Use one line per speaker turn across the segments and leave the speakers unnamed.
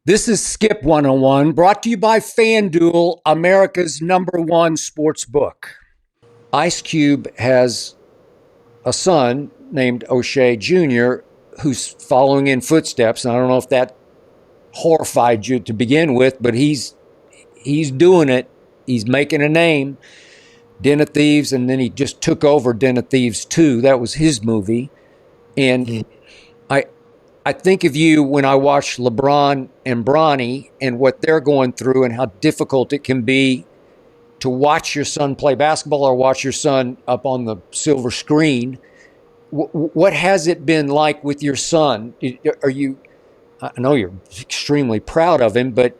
This is Skip 101, brought to you by FanDuel, America's #1 sports book. Ice Cube has a son named O'Shea Jr. who's following in footsteps. And I don't know if that horrified you to begin with, but he's doing it. He's making a name. Den of Thieves, and then he just took over Den of Thieves 2. That was his movie. And I think of you when I watch LeBron and Bronny and what they're going through and how difficult it can be to watch your son play basketball or watch your son up on the silver screen. What has it been like with your son? Are you? I know you're extremely proud of him, but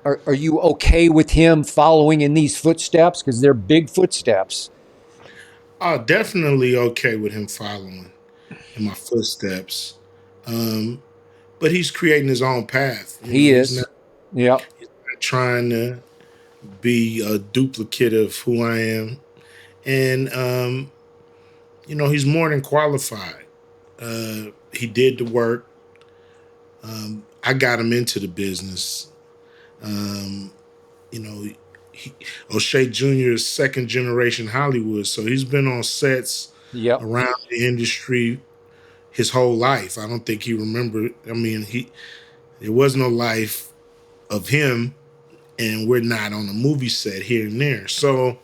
are you okay with him following in these footsteps? Because they're big footsteps.
Definitely okay with him following in my footsteps. But he's creating his own path.
He
He's
is. Yep.
not trying to be a duplicate of who I am. And, he's more than qualified. He did the work. I got him into the business. You know, O'Shea Jr. is second generation Hollywood, so he's been on sets
Yep.
around the industry his whole life. I don't think he remembered. I mean, there was no life of him, and we're not on a movie set here and there. So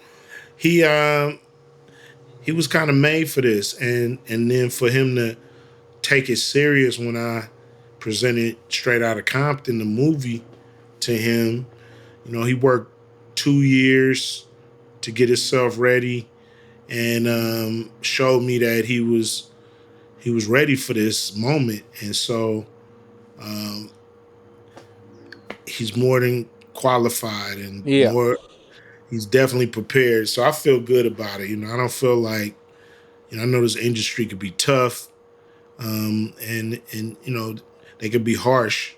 he was kind of made for this, and then for him to take it serious when I presented Straight Outta Compton, the movie, to him. He worked 2 years to get himself ready, and showed me that he was ready for this moment. And so he's more than qualified, and he's definitely prepared. So I feel good about it. I don't feel like, I know this industry could be tough, and they could be harsh.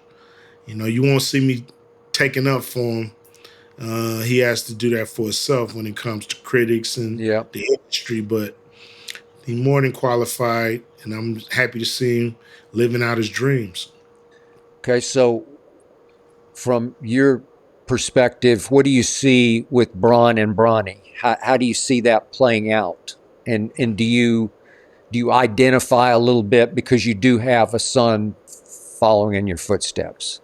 You won't see me taking up for him. He has to do that for himself when it comes to critics and the industry, but he's more than qualified, and I'm happy to see him living out his dreams.
Okay, so from your perspective, what do you see with Bron and Bronny? How do you see that playing out? And do you identify a little bit because you do have a son following in your footsteps?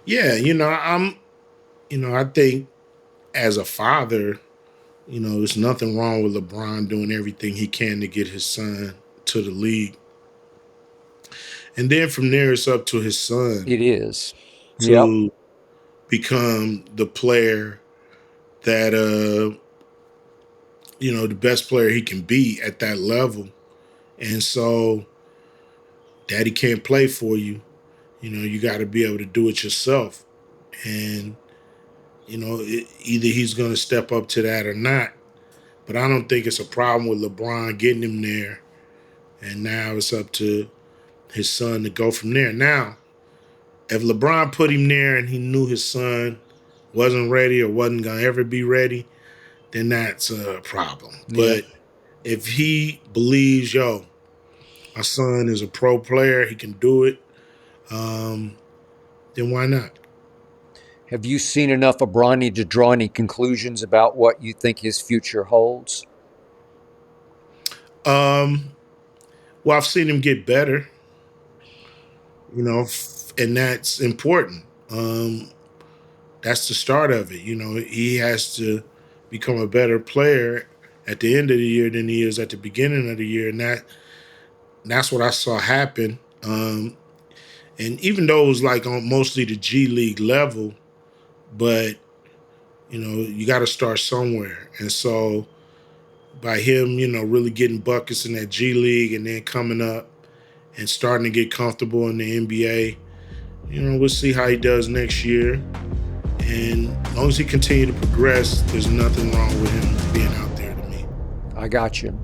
Yeah, I think as a father, there's nothing wrong with LeBron doing everything he can to get his son to the league. And then from there, it's up to his son.
It is.
To become the player that, the best player he can be at that level. And so daddy can't play for you. You got to be able to do it yourself. And, either he's going to step up to that or not. But I don't think it's a problem with LeBron getting him there. And now it's up to his son to go from there. Now, if LeBron put him there and he knew his son wasn't ready or wasn't going to ever be ready, then that's a problem. Yeah. But if he believes, my son is a pro player, he can do it, then why not?
Have you seen enough of Bronny to draw any conclusions about what you think his future holds?
Well, I've seen him get better, and that's important. That's the start of it. He has to become a better player at the end of the year than he is at the beginning of the year, and that's what I saw happen. And even though it was like on mostly the G League level, but you got to start somewhere. And so by him, really getting buckets in that G League and then coming up and starting to get comfortable in the NBA, we'll see how he does next year. And as long as he continues to progress, there's nothing wrong with him being out there to me.
I got you.